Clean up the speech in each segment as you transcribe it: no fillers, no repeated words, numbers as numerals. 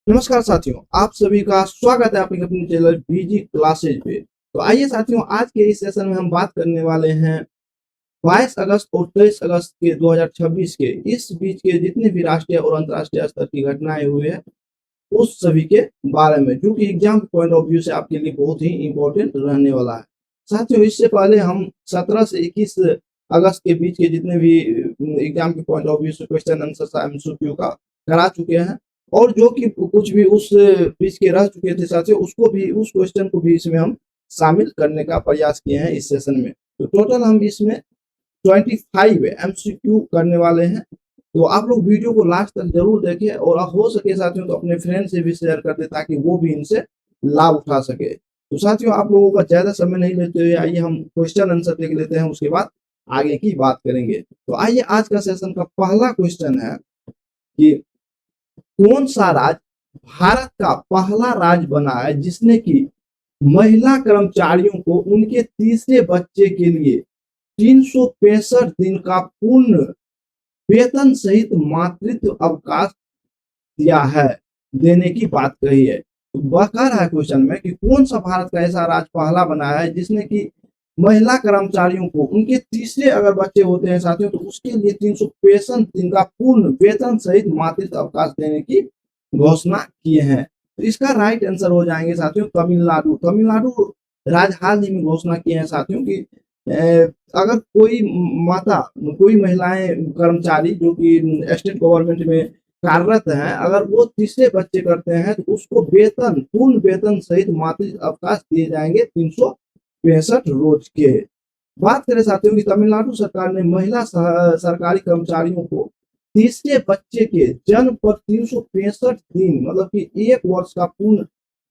नमस्कार साथियों, आप सभी का स्वागत है आपके अपने चैनल बीजी क्लासेज पे। तो आइए साथियों, आज के इस सेशन में हम बात करने वाले हैं 22 अगस्त और 23 अगस्त के 2026 के इस बीच के जितने भी राष्ट्रीय और अंतर्राष्ट्रीय स्तर की घटनाएं हुई है उस सभी के बारे में, जो कि एग्जाम पॉइंट ऑफ व्यू से आपके लिए बहुत ही इंपॉर्टेंट रहने वाला है। साथियों, इससे पहले हम 17 से 21 अगस्त के बीच के जितने भी एग्जाम के पॉइंट ऑफ व्यू से क्वेश्चन आंसर एमसीक्यू का करा चुके हैं, और जो कि कुछ भी उस बीच के रह चुके थे साथियों, उसको भी उस क्वेश्चन को भी इसमें हम शामिल करने का प्रयास किए हैं इस सेशन में। तो टोटल हम इसमें 25 एमसीक्यू करने वाले हैं। तो आप लोग वीडियो को लास्ट तक जरूर देखें, और हो सके साथियों तो अपने फ्रेंड से भी शेयर कर दे ताकि वो भी इनसे लाभ उठा सके। तो साथियों, आप लोगों का ज्यादा समय नहीं लेते हुए आइए हम क्वेश्चन आंसर देख लेते हैं, उसके बाद आगे की बात करेंगे। तो आइए, आज का सेशन का पहला क्वेश्चन है कि कौन सा राज्य भारत का पहला राज्य बना है जिसने की महिला कर्मचारियों को उनके तीसरे बच्चे के लिए 365 दिन का पूर्ण वेतन सहित मातृत्व अवकाश दिया है, देने की बात कही है। तो कह रहा है क्वेश्चन में कि कौन सा भारत का ऐसा राज्य पहला बना है जिसने की महिला कर्मचारियों को उनके तीसरे अगर बच्चे होते हैं साथियों तो उसके लिए 365 दिन का पूर्ण वेतन सहित मातृत्व अवकाश देने की घोषणा किए हैं। तो इसका राइट आंसर हो जाएंगे साथियों तमिलनाडु। तमिलनाडु राज्य हाल ही में घोषणा किए हैं साथियों की अगर कोई माता, कोई महिलाएं कर्मचारी जो कि स्टेट गवर्नमेंट में कार्यरत हैं, अगर वो तीसरे बच्चे करते हैं तो उसको वेतन, पूर्ण वेतन सहित मातृत्व अवकाश दिए जाएंगे 365 रोज के। बात करें साथियों की तमिलनाडु सरकार ने महिला सरकारी कर्मचारियों को तीसरे बच्चे के जन्म पर 365 दिन मतलब कि 1 वर्ष का पूर्ण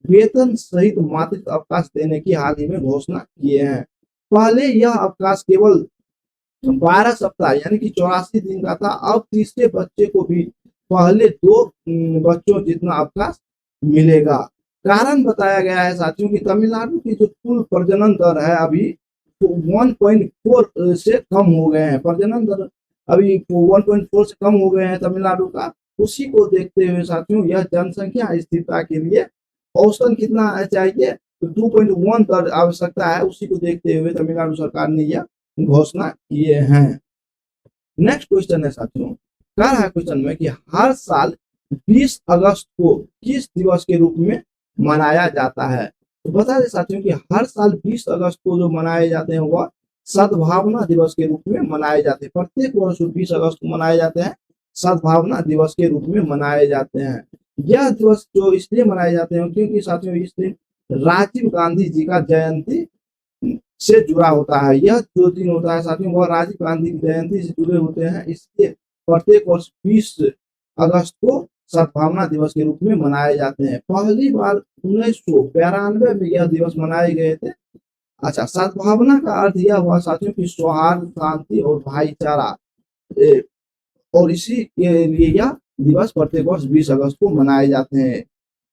वेतन सहित मातृत्व अवकाश देने की हाल ही में घोषणा किए हैं। पहले यह अवकाश केवल 12 सप्ताह यानी कि 84 दिन का था, अब तीसरे बच्चे को भी पहले 2 बच्चों जितना अवकाश मिलेगा। कारण बताया गया है साथियों की तमिलनाडु की जो कुल प्रजनन दर है अभी 1.4 से कम हो गए हैं। प्रजनन दर अभी 1.4 से कम हो गए हैं तमिलनाडु का। उसी को देखते हुए साथियों यह जनसंख्या स्थिरता के लिए औसतन कितना चाहिए तो 2.1 दर आवश्यकता है। उसी को देखते हुए तमिलनाडु सरकार ने यह घोषणा किए हैं। नेक्स्ट क्वेश्चन है साथियों, कह रहा है क्वेश्चन में कि हर साल 20 अगस्त को किस दिवस के रूप में मनाया जाता है। तो बता दें साथियों कि हर साल 20 अगस्त को जो मनाए जाते हैं वह सद्भावना दिवस के रूप में मनाए जाते हैं। प्रत्येक वर्ष 20 अगस्त को मनाए जाते हैं, सद्भावना दिवस के रूप में मनाए जाते हैं। यह दिवस जो इसलिए मनाए जाते हैं क्योंकि साथियों इस दिन राजीव गांधी जी का जयंती से जुड़ा होता है। यह जो दिन होता है साथियों वह राजीव गांधी की जयंती से जुड़े होते हैं, इसलिए प्रत्येक वर्ष 20 अगस्त को सद्भावना दिवस के रूप में मनाए जाते हैं। पहली बार 1992 में यह दिवस मनाए गए थे। अच्छा, सद्भावना का अर्थ यह हुआ साथियों की सौहार्द, शांति और भाईचारा, और इसी के लिए यह दिवस प्रत्येक वर्ष 20 अगस्त को मनाए जाते हैं।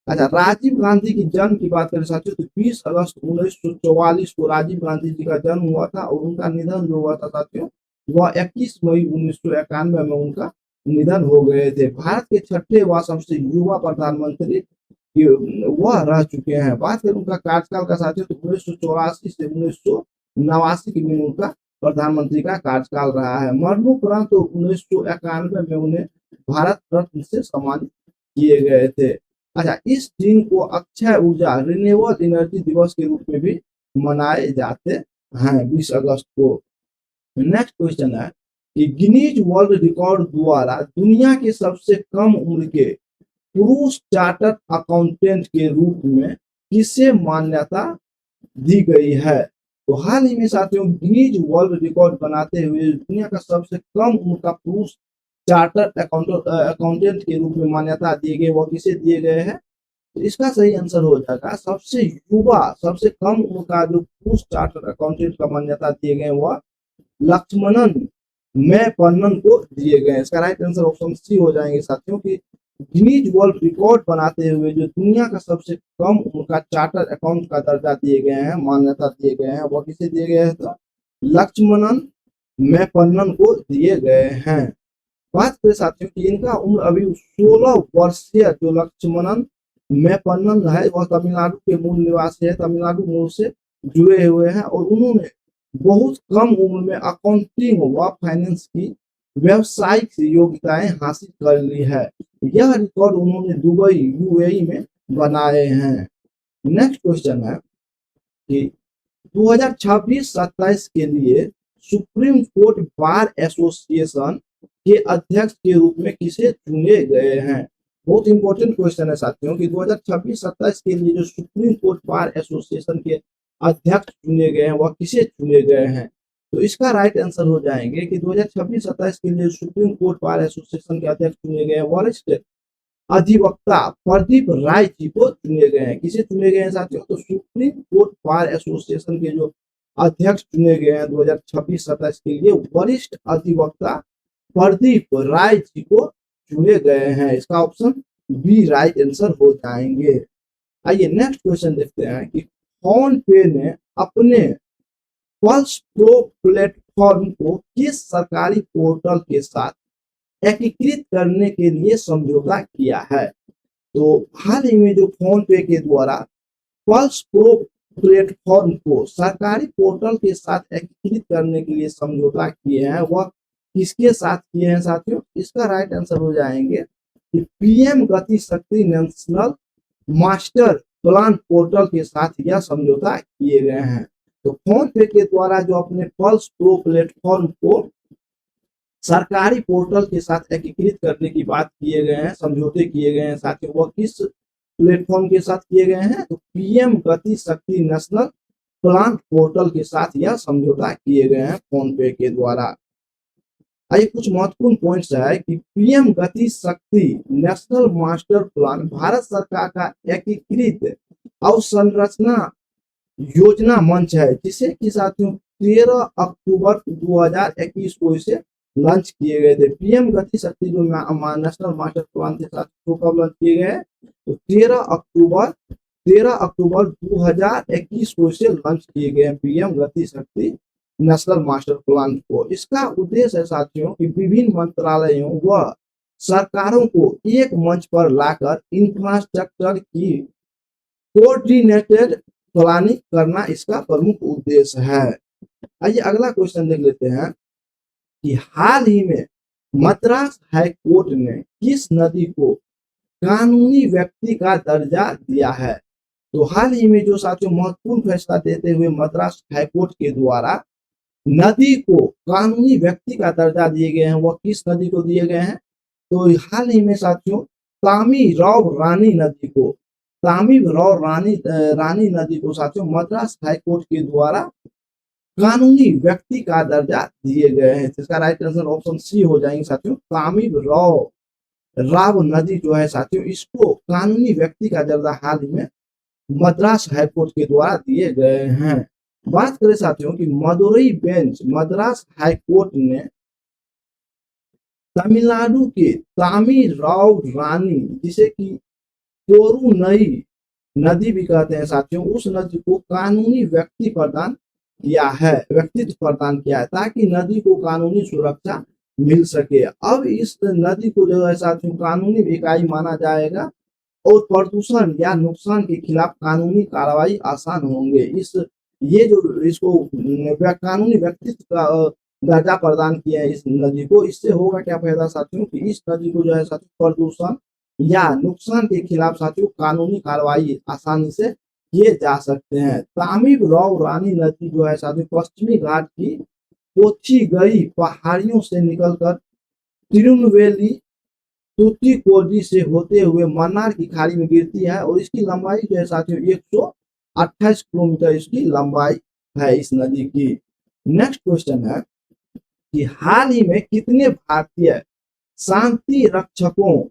अच्छा, राजीव गांधी की जन्म की बात करें साथियों तो 20 अगस्त 1944 को राजीव गांधी जी का जन्म हुआ था, और उनका निधन जो हुआ था साथियों वह 21 मई 1991 में उनका निधन हो गए थे। भारत के छठे व सबसे युवा प्रधानमंत्री वह रह चुके हैं। बात करें उनका कार्यकाल का साथियों तो 1984 से 1989 के बीच उनका प्रधानमंत्री का कार्यकाल रहा है। मरणोपरांत तो 1991 में उन्हें भारत रत्न से सम्मानित किए गए थे। अच्छा, इस दिन को अक्षय ऊर्जा रिन्यूएबल एनर्जी दिवस के रूप में भी मनाए जाते हैं 20 अगस्त को। नेक्स्ट क्वेश्चन है कि गिनीज वर्ल्ड रिकॉर्ड द्वारा दुनिया के सबसे कम उम्र के पुरुष चार्टर्ड अकाउंटेंट के रूप में किसे मान्यता दी गई है। तो हाल ही में साथियों गिनीज वर्ल्ड रिकॉर्ड बनाते हुए दुनिया का सबसे कम उम्र का पुरुष चार्टर्ड अकाउंटेंट के रूप में मान्यता दिए गए, वह किसे दिए गए हैं। तो इसका सही आंसर हो जाएगा सबसे युवा, सबसे कम उम्र का जो पुरुष चार्टर्ड अकाउंटेंट का मान्यता दिए गए वह लक्ष्मणन मैपन्नन को दिए गए। इसका राइट आंसर ऑप्शन सी हो जाएंगे साथियों की गिनीज वर्ल्ड रिकॉर्ड बनाते हुए जो दुनिया का सबसे कम उम्र का चार्टर्ड अकाउंट का दर्जा दिए गए हैं, मान्यता दिए गए हैं, वह किसे दिए गए हैं तो लक्ष्मणन मैपन्नन को दिए गए हैं। बात करें साथियों कि इनका उम्र अभी 16 वर्षीय जो लक्ष्मणन मैपन्नन है वह तमिलनाडु के मूल निवासी है, तमिलनाडु मूल से जुड़े हुए हैं और उन्होंने बहुत कम उम्र में अकाउंटिंग व फाइनेंस की व्यावसायिक योग्यताएं हासिल कर ली है। यह रिकॉर्ड उन्होंने दुबई यूएई में बनाए हैं। नेक्स्ट क्वेश्चन है कि 2026-27 के लिए सुप्रीम कोर्ट बार एसोसिएशन के अध्यक्ष के रूप में किसे चुने गए हैं? बहुत इंपॉर्टेंट क्वेश्चन है साथियों कि 2026-27 के लिए जो सुप्रीम कोर्ट बार एसोसिएशन के अध्यक्ष चुने गए हैं वह किसे चुने गए हैं? तो इसका राइट आंसर हो जाएंगे कि 2026-27 के लिए सुप्रीम कोर्ट बार एसोसिएशन के अध्यक्ष चुने गए हैं वरिष्ठ अधिवक्ता प्रदीप राय जी को चुने गए हैं। किसे चुने गए हैं साथियों? तो सुप्रीम कोर्ट बार एसोसिएशन के जो अध्यक्ष चुने गए हैं 2026-27 के लिए वरिष्ठ अधिवक्ता प्रदीप राय जी को चुने गए हैं। इसका ऑप्शन बी राइट आंसर हो जाएंगे। आइए नेक्स्ट क्वेश्चन देखते हैं कि फोन पे ने अपने पल्स प्रो प्लेटफॉर्म को किस सरकारी पोर्टल के साथ एकीकृत करने के लिए समझौता किया है? तो हाल ही में जो फोन पे के द्वारा पल्स प्रो प्लेटफॉर्म को सरकारी पोर्टल के साथ एकीकृत करने के लिए समझौता किए हैं वह किसके साथ किए हैं साथियों? इसका राइट आंसर हो जाएंगे कि पीएम गति शक्ति नेशनल मास्टर प्लान पोर्टल के साथ यह समझौता किए गए हैं। तो फोन पे के द्वारा जो अपने पल्स प्रो प्लेटफॉर्म को सरकारी पोर्टल के साथ एकीकृत करने की बात किए गए हैं, समझौते किए गए हैं साथियों, वह किस प्लेटफॉर्म के साथ किए गए हैं? तो पीएम गति शक्ति नेशनल प्लान पोर्टल के साथ यह समझौता किए गए हैं फोन पे के द्वारा। आइए कुछ महत्वपूर्ण पॉइंट्स है कि पीएम गति शक्ति नेशनल मास्टर प्लान भारत सरकार का एकीकृत अवसंरचना योजना मंच है जिसे कि साथियों 13 अक्टूबर 2021 को इसे लॉन्च किए गए थे। पीएम गति शक्ति जो नेशनल मास्टर प्लान के साथ कब लॉन्च किए गए? तो 13 अक्टूबर 2021 को इसे लॉन्च किए गए हैं पीएम गति शक्ति नेशनल मास्टर प्लान को। इसका उद्देश्य है साथियों कि विभिन्न मंत्रालयों व सरकारों को एक मंच पर लाकर इंफ्रास्ट्रक्चर की कोऑर्डिनेटेड प्लानिंग करना इसका प्रमुख उद्देश्य है। आइए अगला क्वेश्चन देख लेते हैं कि हाल ही में मद्रास हाई कोर्ट ने किस नदी को कानूनी व्यक्ति का दर्जा दिया है? तो हाल ही में जो साथियों महत्वपूर्ण फैसला देते हुए मद्रास हाई कोर्ट के द्वारा नदी को कानूनी व्यक्ति का दर्जा दिए गए हैं वह किस नदी को दिए गए हैं? तो हाल ही में साथियों तामीराव रानी नदी को रानी नदी को साथियों मद्रास हाई कोर्ट के द्वारा कानूनी व्यक्ति का दर्जा दिए गए हैं। इसका राइट आंसर ऑप्शन सी हो जाएंगे साथियों। तामीराव नदी जो है साथियों इसको कानूनी व्यक्ति का दर्जा हाल ही में मद्रास हाई कोर्ट के द्वारा दिए गए हैं। बात करें साथियों कि Madurai bench Madras high court ने तमिलनाडु के तामीराव रानी जिसे कि कोरुनई नदी भी कहते हैं साथियों उस नदी को कानूनी व्यक्तित्व प्रदान किया है ताकि नदी को कानूनी सुरक्षा मिल सके। अब इस नदी को जो है साथियों कानूनी इकाई माना जाएगा और प्रदूषण या नुकसान के खिलाफ कानूनी कार्रवाई आसान होंगे। इसको कानूनी व्यक्तित्व का दर्जा प्रदान किया है इस नदी को। इससे होगा क्या फायदा साथियों कि इस नदी को जो है साथियों प्रदूषण या नुकसान के खिलाफ साथियों कानूनी कार्रवाई आसानी से किए जा सकते हैं। तामीराव रानी नदी जो है साथियों पश्चिमी घाट की पोथीगई पहाड़ियों से निकलकर तिरुनेलवेली तूतीकोडी से होते हुए मन्नार की खाड़ी में गिरती है और इसकी लंबाई जो है साथियों 128 किलोमीटर इसकी लंबाई है इस नदी की। नेक्स्ट क्वेश्चन है कि हाल ही में कितने भारतीय शांति रक्षकों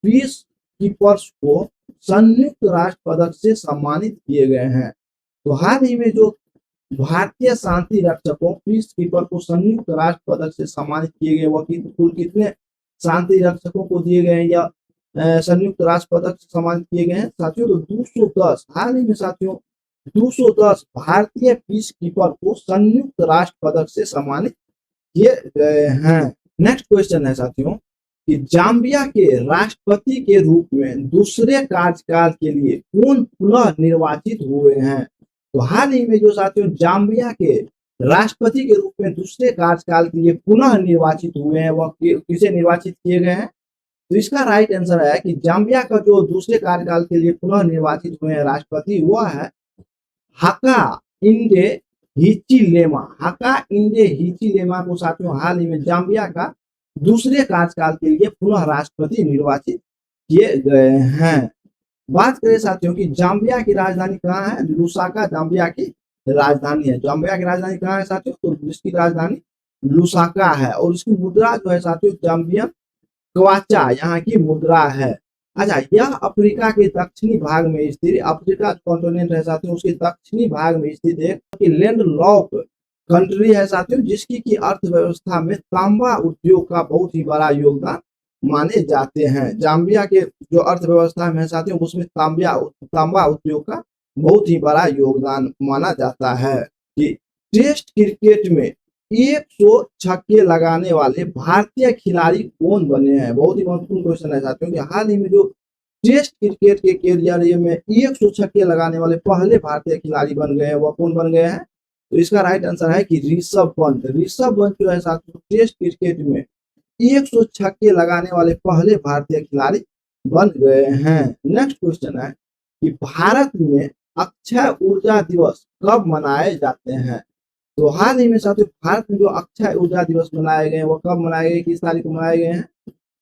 पीस कीपर्स को संयुक्त राष्ट्र पदक से सम्मानित किए गए हैं? तो हाल ही में जो भारतीय शांति रक्षकों पीस कीपर को संयुक्त राष्ट्र पदक से सम्मानित किए गए वह कुल कितने शांति रक्षकों को दिए गए हैं या संयुक्त राष्ट्र पदक से सम्मानित किए गए हैं साथियों? तो 210 हाल ही में साथियों 210 भारतीय पीस कीपर को संयुक्त राष्ट्र पदक से सम्मानित किए गए हैं। नेक्स्ट क्वेश्चन है साथियों कि जाम्बिया के राष्ट्रपति के रूप में दूसरे कार्यकाल के लिए कौन पुनः निर्वाचित हुए हैं। तो हाल ही में जो साथियों जाम्बिया के राष्ट्रपति के रूप में दूसरे कार्यकाल के लिए पुनः निर्वाचित हुए हैं, वह किसे निर्वाचित किए गए हैं। तो इसका राइट आंसर है कि जाम्बिया का जो दूसरे कार्यकाल के लिए पुनः निर्वाचित हुए हैं राष्ट्रपति, वह है हाकाइंडे हिचिलेमा। हाकाइंडे हिचिलेमा को साथियों हाल ही में जाम्बिया का दूसरे कार्यकाल के लिए पुनः राष्ट्रपति निर्वाचित किए गए हैं। बात करें साथियों की जाम्बिया की राजधानी कहाँ है। लुसाका जाम्बिया की राजधानी है। जाम्बिया की राजधानी कहाँ है साथियों, तो इसकी राजधानी लुसाका है और इसकी मुद्रा जो है साथियों जाम्बियन क्वाचा यहाँ की मुद्रा है। अच्छा, यह अफ्रीका के दक्षिणी भाग में स्थित, अफ्रीका कॉन्टिनेंट है साथियों, उसके दक्षिणी भाग में स्थित एक लैंडलॉक कंट्री है साथियों, जिसकी की अर्थव्यवस्था में तांबा उद्योग का बहुत ही बड़ा योगदान माने जाते हैं। जाम्बिया के जो अर्थव्यवस्था में साथियों उसमें तांबा उद्योग का बहुत ही बड़ा योगदान माना जाता है। कि टेस्ट क्रिकेट में 100 छक्के लगाने वाले भारतीय खिलाड़ी कौन बने हैं। बहुत ही महत्वपूर्ण क्वेश्चन है साथियों कि हाल ही में जो टेस्ट क्रिकेट के कैरियर में 100 छक्के लगाने वाले पहले भारतीय खिलाड़ी बन गए हैं, वह कौन बन गए हैं। तो इसका राइट आंसर है कि ऋषभ पंत। ऋषभ पंत जो है साथियों टेस्ट क्रिकेट में 100 छक्के लगाने वाले पहले भारतीय खिलाड़ी बन गए हैं। नेक्स्ट क्वेश्चन है कि भारत में अक्षय ऊर्जा दिवस कब मनाए जाते हैं। तो हाल ही में साथियों भारत में जो अक्षय ऊर्जा दिवस मनाए गए हैं वो कब मनाए गए, किस तारीख को मनाए गए हैं।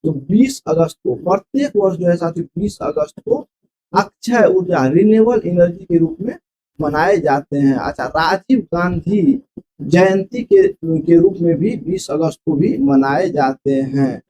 तो 20 अगस्त को। प्रत्येक वर्ष जो है साथियों 20 अगस्त को अक्षय ऊर्जा रिन्यूएबल एनर्जी के रूप में मनाए जाते हैं। अच्छा, राजीव गांधी जयंती के रूप में भी 20 अगस्त को भी मनाए जाते हैं।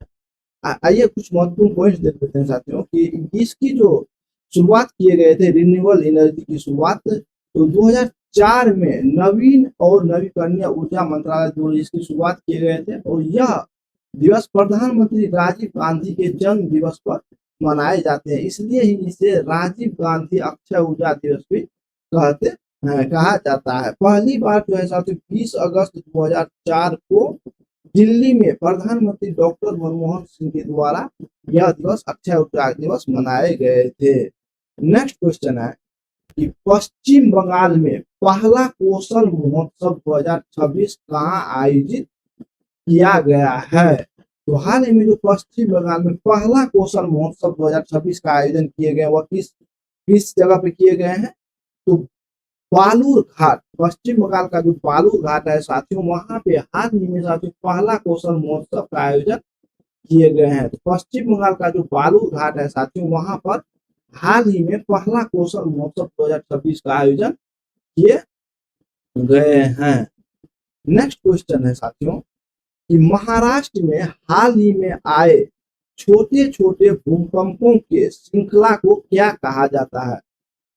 आइए कुछ महत्वपूर्ण पॉइंट्स देख लेते हैं साथियों कि इसकी जो शुरुआत किए गए थे रिन्यूएबल एनर्जी की शुरुआत तो 2004 में नवीन और नवीकरणीय ऊर्जा मंत्रालय द्वारा इसकी शुरुआत किए गए थे और यह दिवस प्रधानमंत्री राजीव गांधी के जन्म दिवस पर मनाए जाते हैं, इसलिए ही इसे राजीव गांधी अक्षय ऊर्जा दिवस भी कहा जाता है। पहली बार जो है साथियों 20 अगस्त 2004 को दिल्ली में प्रधानमंत्री डॉक्टर मनमोहन सिंह के द्वारा यह दिवस अक्षय ऊर्जा दिवस मनाए गए थे। नेक्स्ट क्वेश्चन है कि पश्चिम बंगाल में पहला कौशल महोत्सव 2026 कहाँ आयोजित किया गया है। तो हाल ही में जो पश्चिम बंगाल में पहला कौशल महोत्सव 2026 का आयोजन किए गए वह किस जगह पे किए गए हैं। तो बालूर घाट, पश्चिम बंगाल का जो बालूर घाट है साथियों वहां पे हाल ही में साथियों पहला कौशल महोत्सव का आयोजन किए गए हैं। तो पश्चिम बंगाल का जो बालूर घाट है साथियों वहां पर हाल ही में पहला कौशल महोत्सव 2026 का आयोजन किए गए हैं। नेक्स्ट क्वेश्चन है साथियों कि महाराष्ट्र में हाल ही में आए छोटे छोटे भूकंपों के श्रृंखला को क्या कहा जाता है।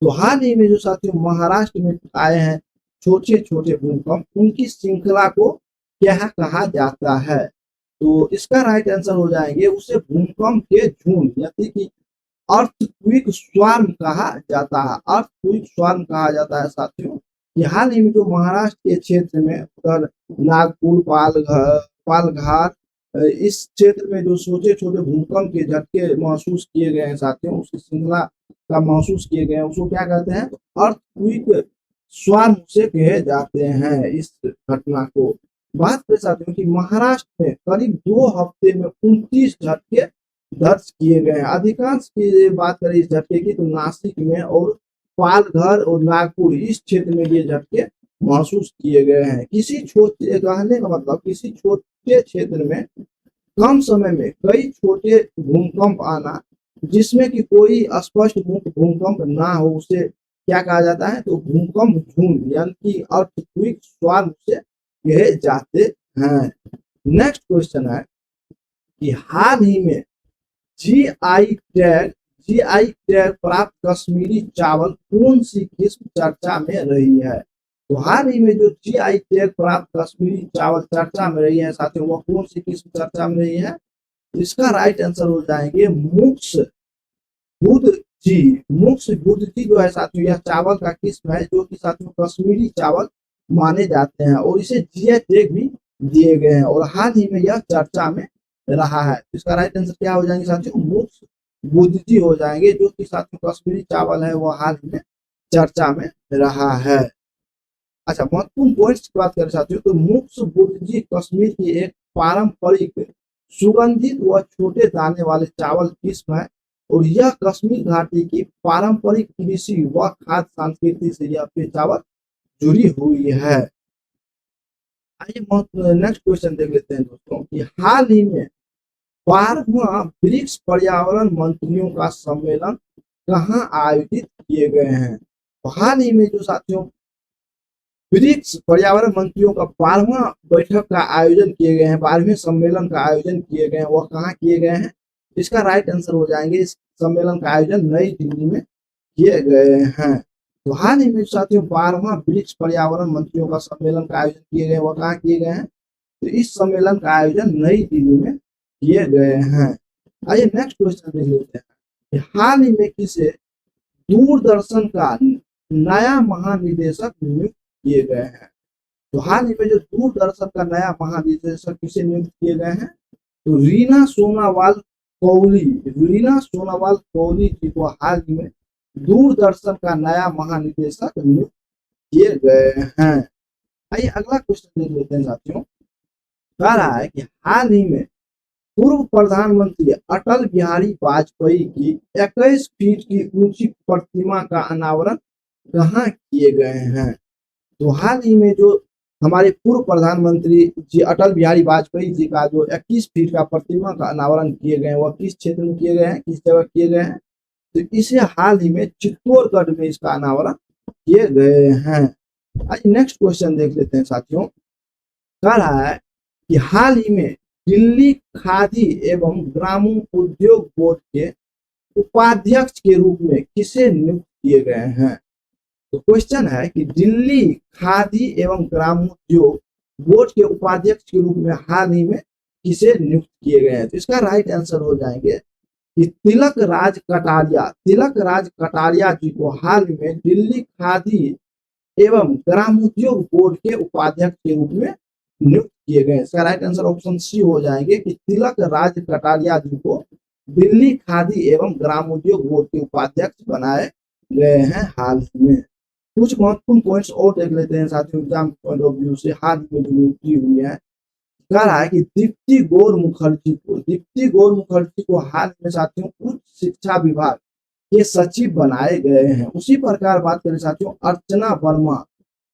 तो हाल ही में जो साथियों महाराष्ट्र में आए हैं छोटे छोटे भूकंप, उनकी श्रृंखला को क्या कहा जाता है। तो इसका राइट आंसर हो जाएंगे उसे भूकंप के झुंड यानी कि अर्थक्वेक स्वार्म कहा जाता है। अर्थक्वेक स्वार्म कहा जाता है साथियों। कि हाल ही में जो महाराष्ट्र के क्षेत्र में उत्तर नागपुर पालघाट इस क्षेत्र में जो छोटे छोटे भूकंप के झटके महसूस किए गए हैं साथियों, उसकी श्रृंखला का महसूस किए गए हैं, उसको क्या कहते हैं अर्थक्वेक स्वार्म से कहे जाते हैं इस घटना को। बात करें साथियों कि महाराष्ट्र में करीब 2 हफ्ते में 29 झटके दर्ज किए गए हैं। अधिकांश की बात करें इस झटके की तो नासिक में और पालघर और नागपुर इस क्षेत्र में ये झटके महसूस किए गए हैं। किसी छोटे कहने का मतलब किसी छोटे क्षेत्र में कम समय में कई छोटे भूकंप आना जिसमें कि कोई स्पष्ट भूकंप ना हो उसे क्या कहा जाता है। तो भूकंप झुंड यानी कि अर्थक्वेक स्वार्म से कहे जाते हैं। नेक्स्ट क्वेश्चन है कि हाल ही में जीआई टैग प्राप्त कश्मीरी चावल कौन सी किस्म चर्चा में रही है। तो हाल ही में जो जीआई टैग प्राप्त कश्मीरी चावल चर्चा में रही है साथियों वो कौन सी किस्म चर्चा में रही है। इसका राइट आंसर हो जाएंगे मुक्स बुद्धि जो है साथियों यह चावल का किस्म है जो कि साथियों कश्मीरी चावल माने जाते हैं और इसे जीआई टैग भी दिए गए हैं और हाल ही में यह चर्चा में रहा है। इसका राइट आंसर क्या हो जाएंगे साथियों, मुक्स बुद्धजी हो जाएंगे, जो कि साथियों कश्मीरी चावल है वो हाल ही में चर्चा में रहा है। अच्छा, महत्वपूर्ण पॉइंट्स की बात करें साथियों, तो मुक्स बुद्धजी कश्मीर की एक पारंपरिक सुगंधित व छोटे दाने वाले चावल किस्म है, और यह कश्मीर घाटी की पारंपरिक कृषि व खाद्य संस्कृति से यह पेशावर जुड़ी हुई है। आइए नेक्स्ट क्वेश्चन देख लेते हैं दोस्तों, कि हाल ही में 12वां ब्रिक्स पर्यावरण मंत्रियों का सम्मेलन कहाँ आयोजित किए गए हैं। तो हाल ही में जो साथियों ब्रिक्स पर्यावरण मंत्रियों का 12वां बैठक का आयोजन किए गए हैं, 12वें सम्मेलन का आयोजन किए गए हैं, वह कहाँ किए गए हैं। इसका राइट आंसर हो जाएंगे, इस सम्मेलन का आयोजन नई दिल्ली में किए गए हैं। तो हाल ही में साथियों 12वां ब्रिक्स पर्यावरण मंत्रियों का सम्मेलन का आयोजन किए गए, वह कहाँ किए गए हैं, तो इस सम्मेलन का आयोजन नई दिल्ली में किए गए हैं। आइए नेक्स्ट क्वेश्चन देख लेते हैं, हाल ही में किसे दूरदर्शन का नया महानिदेशक नियुक्त किए गए हैं। तो हाल ही में जो दूरदर्शन का नया महानिदेशक किसे नियुक्त किए गए हैं, तो रीना सोनावाल कौली, रीना सोनावाल कौली जी को हाल ही में दूरदर्शन का नया महानिदेशक नियुक्त किए गए हैं। आइए अगला क्वेश्चन देख लेते हैं साथियों, कह रहा है कि हाल ही में पूर्व प्रधानमंत्री अटल बिहारी वाजपेयी की 21 फीट की ऊंची प्रतिमा का अनावरण कहाँ किए गए हैं। तो हाल ही में जो हमारे पूर्व प्रधानमंत्री जी अटल बिहारी वाजपेयी जी का जो 21 फीट का प्रतिमा का अनावरण किए गए हैं, वह किस क्षेत्र में किए गए हैं, किस जगह किए गए हैं, तो इसे हाल ही में चित्तौड़गढ़ में इसका अनावरण किए गए हैं। आज नेक्स्ट क्वेश्चन देख लेते हैं साथियों, कह रहा है कि हाल ही में दिल्ली खादी एवं ग्रामीण उद्योग बोर्ड के उपाध्यक्ष के रूप में किसे नियुक्त किए गए हैं। तो क्वेश्चन है कि दिल्ली खादी एवं ग्रामोद्योग बोर्ड के उपाध्यक्ष के रूप में हाल ही में किसे नियुक्त किए गए हैं। तो इसका राइट आंसर हो जाएंगे कि तिलक राज कटारिया, तिलक राज कटारिया जी को हाल ही में दिल्ली खादी एवं ग्रामोद्योग बोर्ड के उपाध्यक्ष के रूप में नियुक्त किए गए। इसका राइट आंसर ऑप्शन सी हो जाएंगे कि तिलक राज कटारिया जी को दिल्ली खादी एवं ग्रामोद्योग बोर्ड के उपाध्यक्ष बनाए गए हैं हाल ही में। कुछ महत्वपूर्ण पॉइंट्स और देख लेते हैं साथियों एग्जाम पॉइंट ऑफ व्यू से, हाल ही में जो नियुक्ति हुई है, कह रहा है कि दीप्ति गौर मुखर्जी को, दीप्ति गौर मुखर्जी को हाल में साथियों उच्च शिक्षा विभाग के सचिव बनाए गए हैं। उसी प्रकार बात करें साथियों अर्चना वर्मा,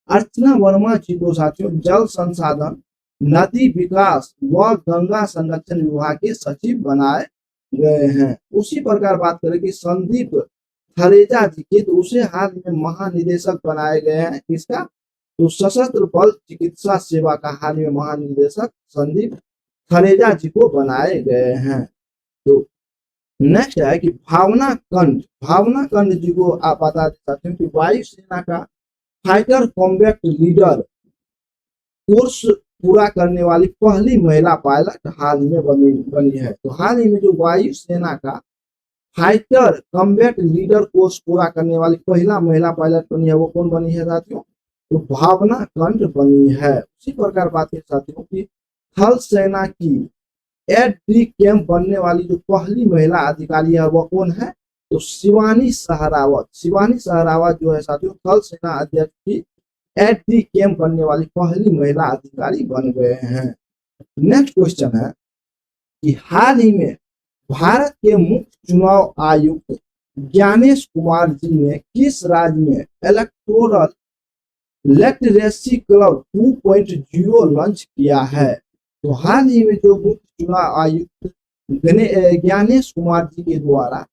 अर्चना वर्मा जी को साथियों जल संसाधन, नदी विकास व गंगा संरक्षण विभाग के सचिव बनाए गए हैं। उसी प्रकार बात करें कि संदीप थरेजा जी के, तो उसे हाल में महानिदेशक बनाए गए हैं किसका, तो सशस्त्र बल चिकित्सा सेवा का हाल में महानिदेशक संदीप थरेजा जी को बनाए गए हैं। तो नेक्स्ट है कि भावना कंठ, भावना कंठ जी को आप बता सकते हैं कि वायुसेना का फाइटर कॉम्बैट लीडर कोर्स पूरा करने वाली पहली महिला पायलट हाल ही में बनी है। तो हाल ही में जो वायुसेना का फाइटर कॉम्बैट लीडर कोर्स पूरा करने वाली पहला महिला पायलट बनी है, वो कौन बनी है साथियों, तो भावना कंठ बनी है। उसी प्रकार बात करें साथियों की थल सेना की एडी कैंप बनने वाली जो पहली महिला अधिकारी है वो कौन है, तो शिवानी सहरावत, शिवानी सहरावत जो है साथियों थल सेना अध्यक्ष की एडी कैंप बनने वाली पहली महिला अधिकारी बन गए हैं। नेक्स्ट क्वेश्चन है कि हाल ही में भारत के मुख्य चुनाव आयुक्त ज्ञानेश कुमार जी ने किस राज्य में इलेक्टोरल लिटरेसी क्लब 2.0 लॉन्च किया है। तो हाल ही में जो मुख्य चुनाव आयुक्त ज्ञानेश कुमार जी के द्वारा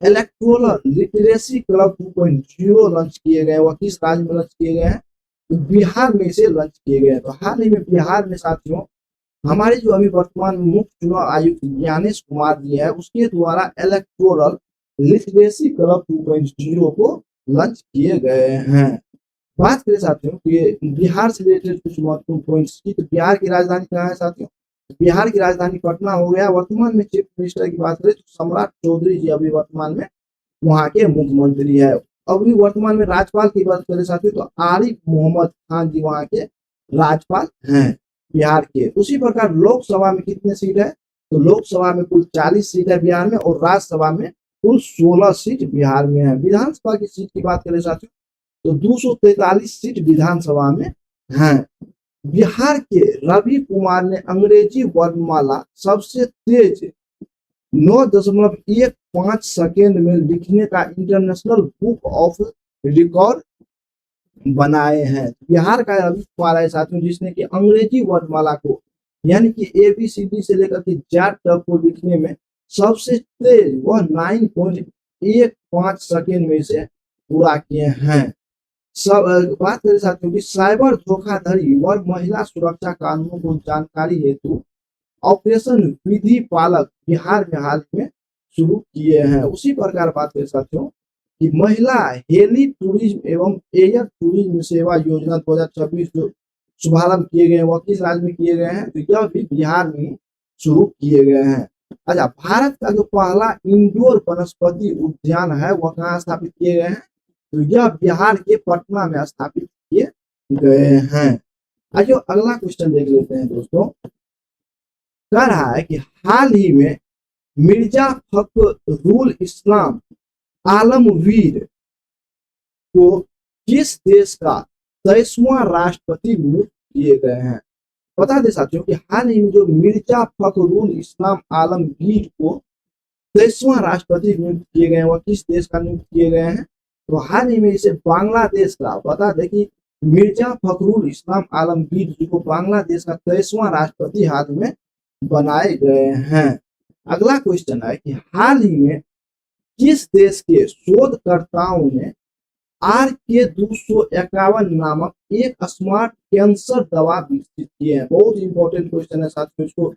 इलेक्टोरल लिटरेसी क्लब 2.0 लॉन्च किए गए, वह किस राज्य में लॉन्च किए गए हैं, तो बिहार में से लॉन्च किए गए हैं। तो हाल ही में बिहार में साथियों हमारे जो अभी वर्तमान मुख्य चुनाव आयुक्त ज्ञानेश कुमार जी है, उसके द्वारा इलेक्टोरल लिटरेसी क्लब 2.0 को लॉन्च किए गए हैं। बात करें साथियों कि बिहार से रिलेटेड कुछ महत्वपूर्ण पॉइंट्स की, तो बिहार की राजधानी कहाँ है साथियों, बिहार की राजधानी पटना हो गया। वर्तमान में चीफ मिनिस्टर की बात करें तो सम्राट चौधरी जी अभी वर्तमान में वहाँ के मुख्यमंत्री है। अभी वर्तमान में राज्यपाल की बात करें साथियों तो आरिफ मोहम्मद खान जी वहाँ के राज्यपाल हैं बिहार के। उसी प्रकार लोकसभा में कितने सीट है, तो लोकसभा में कुल 40 सीट है बिहार में और राज्यसभा में कुल 16 सीट बिहार में है। विधानसभा की सीट की बात करें साथियों तो 243 सीट विधानसभा में है। बिहार के रवि कुमार ने अंग्रेजी वर्णमाला सबसे तेज 9.15 सेकेंड में लिखने का इंटरनेशनल बुक ऑफ रिकॉर्ड बनाए हैं। बिहार का रवि कुमार है साथियों जिसने कि अंग्रेजी वर्णमाला को यानी कि ABCD से लेकर के जेड तक को लिखने में सबसे तेज वह 9.15 सेकेंड में से पूरा किए हैं। सब बात करें साथियों की साइबर धोखाधड़ी व महिला सुरक्षा कानूनों को जानकारी हेतु ऑपरेशन विधि पालक बिहार में हाल में शुरू किए हैं। उसी प्रकार बात करें साथियों कि महिला हेली टूरिज्म एवं एयर टूरिज्म सेवा योजना 2026 जो शुभारंभ किए गए हैं वह किस राज्य में किए गए हैं तो यह भी बिहार में शुरू किए गए हैं। अच्छा, भारत का जो पहला इंडोर वनस्पति उद्यान है वह कहाँ स्थापित किए गए हैं तो यह बिहार के पटना में स्थापित किए गए हैं। आइए अगला क्वेश्चन देख लेते हैं दोस्तों। कह रहा है कि हाल ही में मिर्जा फखरुल इस्लाम आलमगीर को किस देश का 23वां राष्ट्रपति नियुक्त किए गए हैं। बता दें साथियों कि हाल ही में जो मिर्जा फखरुल इस्लाम आलमगीर को 23वां राष्ट्रपति नियुक्त किए गए हैं वह किस देश का नियुक्त किए गए हैं तो हाल ही में इसे बांग्लादेश का। बता दें कि मिर्जा फखरुल इस्लाम आलमगीर जी को बांग्लादेश का 23वां राष्ट्रपति हाल में बनाए गए हैं। अगला क्वेश्चन है कि हाल ही में किस देश के शोधकर्ताओं ने RK-251 नामक एक स्मार्ट कैंसर दवा विकसित की है। बहुत इंपॉर्टेंट क्वेश्चन है साथियों, इसको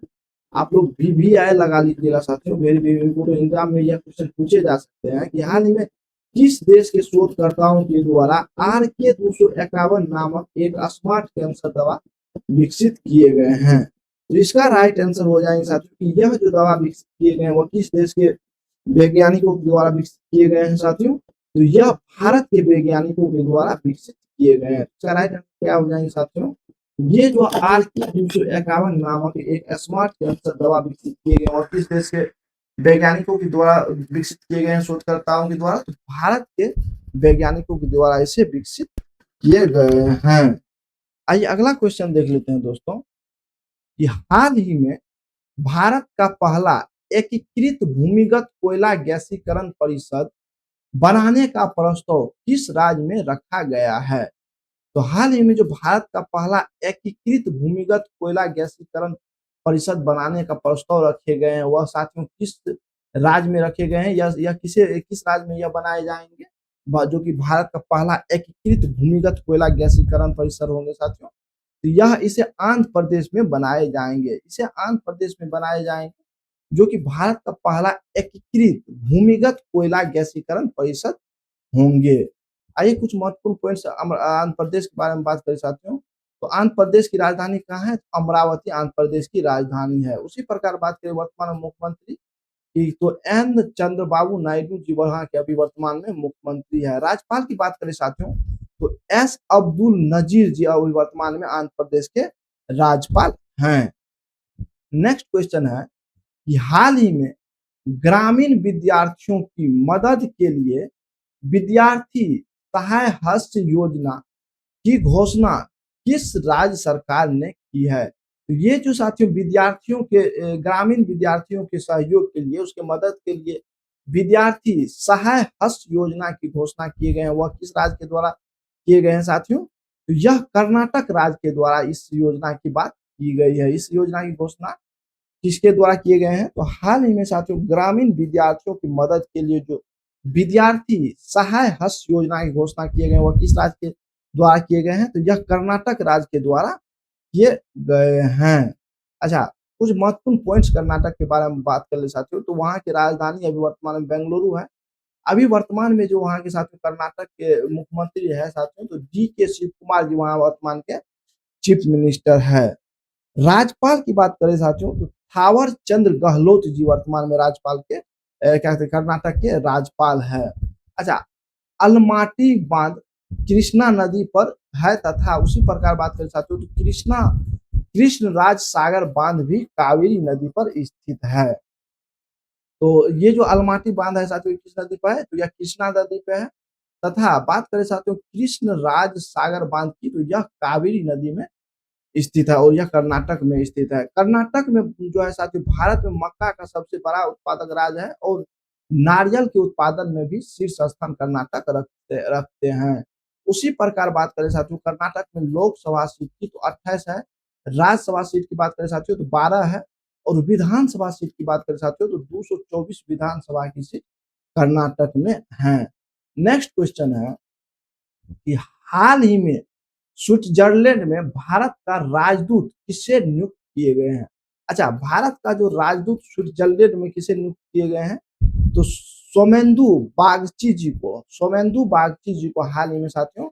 आप लोग VVI लगा लीजिएगा साथियों, वेरी वेरी इंपॉर्टेंट। एग्जाम में यह क्वेश्चन पूछे जा सकते हैं कि हाल ही में किस देश के शोधकर्ताओं के द्वारा RK-251 नामक एक स्मार्ट कैंसर दवा विकसित किए गए हैं। तो इसका राइट आंसर हो जाएंगे साथियों कि यह जो दवा विकसित किए गए हैं वह किस देश के वैज्ञानिकों के द्वारा विकसित किए गए हैं साथियों तो यह भारत के वैज्ञानिकों के द्वारा विकसित किए गए हैं। इसका राइट आंसर क्या हो जाएंगे साथियों, ये जो RK-251 नामक एक स्मार्ट कैंसर दवा विकसित किए गए और किस देश के वैज्ञानिकों के द्वारा विकसित किए गए हैं शोधकर्ताओं के द्वारा तो भारत के वैज्ञानिकों के द्वारा इसे विकसित किए गए हैं। आइए अगला क्वेश्चन देख लेते हैं दोस्तों कि हाल ही में भारत का पहला एकीकृत भूमिगत कोयला गैसीकरण परिषद बनाने का प्रस्ताव किस राज्य में रखा गया है तो हाल ही में जो भारत का पहला एकीकृत भूमिगत कोयला गैसीकरण परिषद बनाने का प्रस्ताव रखे गए हैं वह साथियों किस राज्य में रखे गए हैं या किस राज्य में यह बनाए जाएंगे जो कि भारत का पहला एकीकृत भूमिगत कोयला गैसीकरण परिषद होंगे साथियों तो यह इसे आंध्र प्रदेश में बनाए जाएंगे। इसे आंध्र प्रदेश में बनाए जाएंगे जो कि भारत का पहला एकीकृत भूमिगत कोयला गैसीकरण परिषद होंगे। आइए कुछ महत्वपूर्ण पॉइंट्स आंध्र प्रदेश के बारे में बात करें साथियों तो आंध्र प्रदेश की राजधानी कहाँ है अमरावती आंध्र प्रदेश की राजधानी है। उसी प्रकार बात करें वर्तमान मुख्यमंत्री की तो N चंद्रबाबू नायडू जी वहां के अभी वर्तमान में मुख्यमंत्री है। राज्यपाल की बात करें साथियों तो S अब्दुल नजीर जी अभी वर्तमान में आंध्र प्रदेश के राज्यपाल हैं। नेक्स्ट क्वेश्चन है कि हाल ही में ग्रामीण विद्यार्थियों की मदद के लिए विद्यार्थी सहाय हस्त योजना की घोषणा किस राज्य सरकार ने की है तो ये जो साथियों विद्यार्थियों के ग्रामीण विद्यार्थियों के सहयोग के लिए उसके मदद के लिए विद्यार्थी सहाय हस्त योजना की घोषणा किए गए हैं वह किस राज्य के द्वारा किए गए हैं साथियों तो यह कर्नाटक राज्य के द्वारा इस योजना की बात की गई है। इस योजना की घोषणा किसके द्वारा किए गए हैं तो हाल ही में साथियों ग्रामीण विद्यार्थियों की मदद के लिए जो विद्यार्थी सहाय हस्त योजना की घोषणा किए गए वह किस राज्य के द्वारा किए गए हैं तो यह कर्नाटक राज्य के द्वारा किए गए हैं। अच्छा, कुछ महत्वपूर्ण पॉइंट्स कर्नाटक के बारे में बात कर ले साथियों तो वहां की राजधानी अभी वर्तमान में बेंगलुरु है। अभी वर्तमान में जो वहां के साथियों कर्नाटक के मुख्यमंत्री है साथियों तो DK शिव कुमार जी वहां वर्तमान के चीफ मिनिस्टर है। राज्यपाल की बात करें साथियों तो थावर चंद्र गहलोत जी वर्तमान में राज्यपाल के क्या कहते हैं कर्नाटक के राज्यपाल है। अच्छा, अलमाटी बांध कृष्णा नदी पर है तथा उसी प्रकार बात करें साथियों तो कृष्णराज सागर बांध भी कावेरी नदी पर स्थित है। तो ये जो अलमाटी बांध है साथियों किस नदी पर है, तो यह कृष्णा नदी पे है। तथा बात करें साथियों कृष्णराज सागर बांध की, तो यह कावेरी नदी में स्थित है और यह कर्नाटक में स्थित है। कर्नाटक में जो है साथियों भारत में मक्का का सबसे बड़ा उत्पादक राज्य है और नारियल के उत्पादन में भी शीर्ष स्थान कर्नाटक रखते रखते हैं। उसी प्रकार बात करें साथियों कर्नाटक में लोकसभा सीट की तो 28 है, राज्यसभा सीट की बात करें साथियों तो 12 है और विधानसभा सीट की बात करें साथियों तो 224 विधानसभा की सीट कर्नाटक में है। नेक्स्ट क्वेश्चन है कि हाल ही में स्विट्जरलैंड में भारत का राजदूत किसे नियुक्त किए गए हैं। अच्छा, भारत का जो राजदूत स्विट्जरलैंड में किसे नियुक्त किए गए हैं, तो सोमेंदु बागची जी को हाल ही में साथियों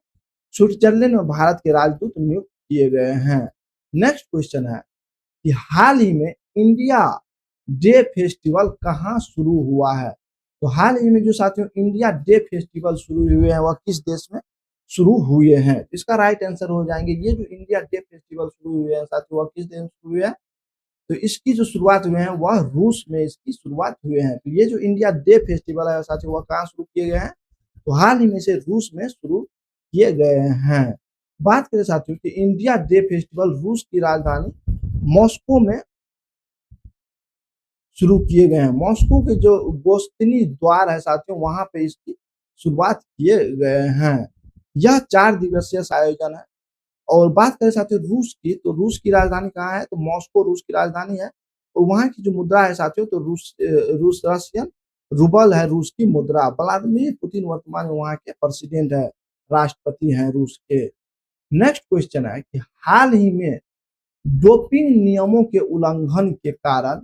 स्विट्जरलैंड में भारत के राजदूत नियुक्त किए गए हैं। नेक्स्ट क्वेश्चन है कि हाल ही में इंडिया डे फेस्टिवल कहाँ शुरू हुआ है। तो हाल ही में जो साथियों इंडिया डे फेस्टिवल शुरू हुए हैं वह किस देश में शुरू हुए हैं। इसका राइट आंसर हो जाएंगे ये जो इंडिया डे फेस्टिवल शुरू हुए हैं साथियों वह किस देश में शुरू हुए हैं, तो इसकी जो शुरुआत हुए हैं वह रूस में इसकी शुरुआत हुए हैं। तो ये जो इंडिया डे फेस्टिवल है साथियों वह कहाँ शुरू किए गए हैं, तो हाल ही में से रूस में शुरू किए गए हैं। बात करें साथियों कि इंडिया डे फेस्टिवल रूस की राजधानी मॉस्को में शुरू किए गए हैं। मॉस्को के जो गोस्तिनी द्वार है साथियों वहां पे इसकी शुरुआत किए गए हैं। यह 4 दिवसीय आयोजन है। और बात करें साथियों रूस की, तो रूस की राजधानी कहाँ है, तो मॉस्को रूस की राजधानी है और वहां की जो मुद्रा है साथियों तो रूस रशियन रूबल है रूस की मुद्रा। व्लादिमीर पुतिन वर्तमान में वहां के प्रेसिडेंट है, राष्ट्रपति हैं रूस के। नेक्स्ट क्वेश्चन है कि हाल ही में डोपिंग नियमों के उल्लंघन के कारण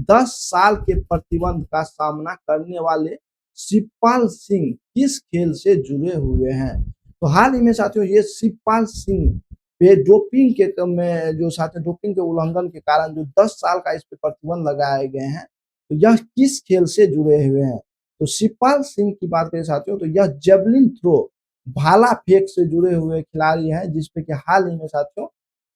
10 साल के प्रतिबंध का सामना करने वाले शिवपाल सिंह किस खेल से जुड़े हुए हैं। तो हाल ही में साथियों ये शिवपाल सिंह पे डोपिंग के में जो साथियों डोपिंग के उल्लंघन के कारण जो 10 साल का इस पे प्रतिबंध लगाए गए हैं, तो यह किस खेल से जुड़े हुए हैं। तो शिवपाल सिंह की बात करें साथियों तो यह जेवलिन थ्रो भाला फेंक से जुड़े हुए खिलाड़ी हैं, जिसपे कि हाल ही में साथियों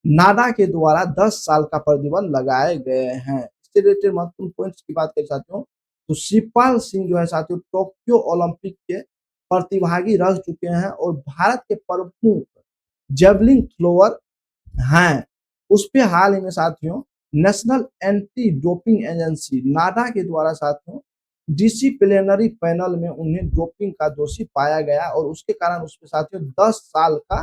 नाडा के द्वारा 10 साल का प्रतिबंध लगाए गए हैं। इससे रिलेटेड महत्वपूर्ण पॉइंट्स की बात करें साथियों तो शिवपाल सिंह जो है साथियों टोक्यो ओलंपिक के प्रतिभागी रह चुके हैं और भारत के प्रमुख जेवलिन थ्रोअर हैं। उस पे हाल ही में साथियों नेशनल एंटी डोपिंग एजेंसी नाडा के द्वारा साथियों डिसिप्लिनरी पैनल में उन्हें डोपिंग का दोषी पाया गया और उसके कारण उस पे साथियों 10 साल का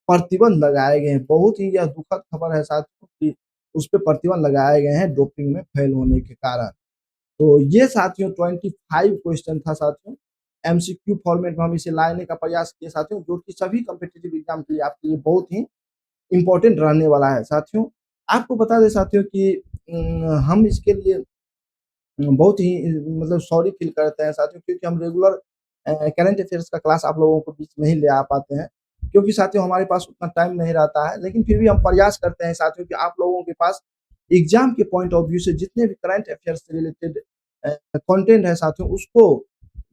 प्रतिबंध लगाए गए हैं। बहुत ही यह दुखद खबर है साथियों कि उस पे प्रतिबंध लगाए गए हैं डोपिंग में फेल होने के कारण। तो ये साथियों 25 क्वेश्चन था साथियों, एमसीक्यू फॉर्मेट में हम इसे लाने का प्रयास किए साथियों, जो कि सभी कॉम्पिटिटिव एग्जाम के लिए आपके लिए बहुत ही इंपॉर्टेंट रहने वाला है साथियों। आपको बता दें साथियों कि हम इसके लिए बहुत ही मतलब सॉरी फील करते हैं साथियों, क्योंकि हम रेगुलर करंट अफेयर्स का क्लास आप लोगों को बीच नहीं ले आ पाते हैं, क्योंकि साथियों हमारे पास उतना टाइम नहीं रहता है। लेकिन फिर भी हम प्रयास करते हैं साथियों कि आप लोगों के पास एग्जाम के पॉइंट ऑफ व्यू से जितने भी करंट अफेयर्स से रिलेटेड कंटेंट है साथियों उसको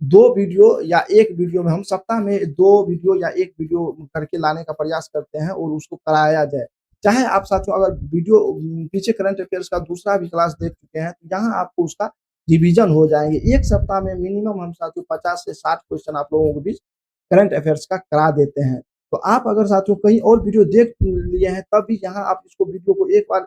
2 वीडियो या 1 वीडियो में हम सप्ताह में 2 वीडियो या 1 वीडियो करके लाने का प्रयास करते हैं और उसको कराया जाए। चाहे आप साथियों अगर वीडियो पीछे करंट अफेयर्स का दूसरा भी क्लास देख चुके हैं तो यहाँ आपको उसका रिवीजन हो जाएंगे। एक सप्ताह में मिनिमम हम साथियों 50 से 60 क्वेश्चन आप लोगों के बीच करंट अफेयर्स का करा देते हैं। तो आप अगर साथियों कहीं और वीडियो देख लिए हैं तब भी यहाँ आप इसको वीडियो को एक बार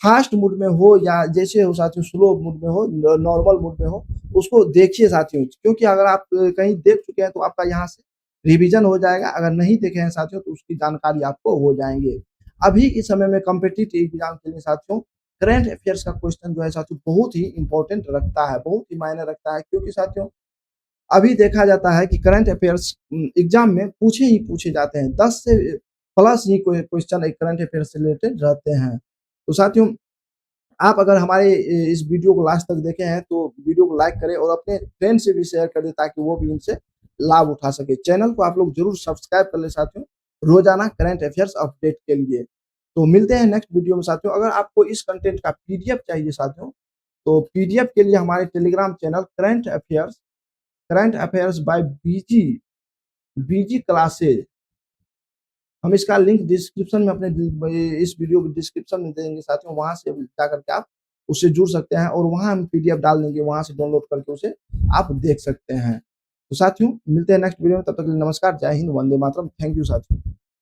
फास्ट मूड में हो या जैसे हो साथियों स्लो मूड में हो नॉर्मल मूड में हो उसको देखिए साथियों, क्योंकि अगर आप कहीं देख चुके हैं तो आपका यहाँ से रिवीजन हो जाएगा, अगर नहीं देखे हैं साथियों तो उसकी जानकारी आपको हो जाएंगे। अभी के समय में कॉम्पिटिटिव एग्जाम के लिए साथियों करंट अफेयर्स का क्वेश्चन जो है साथियों बहुत ही इंपॉर्टेंट रखता है, बहुत ही मायने रखता है, क्योंकि साथियों अभी देखा जाता है कि करंट अफेयर्स एग्जाम में पूछे ही पूछे जाते हैं, 10 से प्लस ही क्वेश्चन करंट अफेयर्स से रिलेटेड रहते हैं। तो साथियों आप अगर हमारे इस वीडियो को लास्ट तक देखे हैं तो वीडियो को लाइक करें और अपने फ्रेंड से भी शेयर कर दें ताकि वो भी इनसे लाभ उठा सके। चैनल को आप लोग जरूर सब्सक्राइब कर ले साथियों रोजाना करंट अफेयर्स अपडेट के लिए। तो मिलते हैं नेक्स्ट वीडियो में साथियों। अगर आपको इस कंटेंट का पीडीएफ चाहिए साथियों तो पीडीएफ के लिए हमारे Telegram channel current affairs by BG classes हम इसका लिंक डिस्क्रिप्शन में अपने इस वीडियो के डिस्क्रिप्शन में देंगे साथियों, वहां से जा करके आप उससे जुड़ सकते हैं और वहां हम पीडीएफ डाल देंगे, वहां से डाउनलोड करके उसे आप देख सकते हैं। तो साथियों मिलते हैं नेक्स्ट वीडियो में, तब तक के लिए नमस्कार, जय हिंद, वंदे मातरम। थैंक यू साथियों।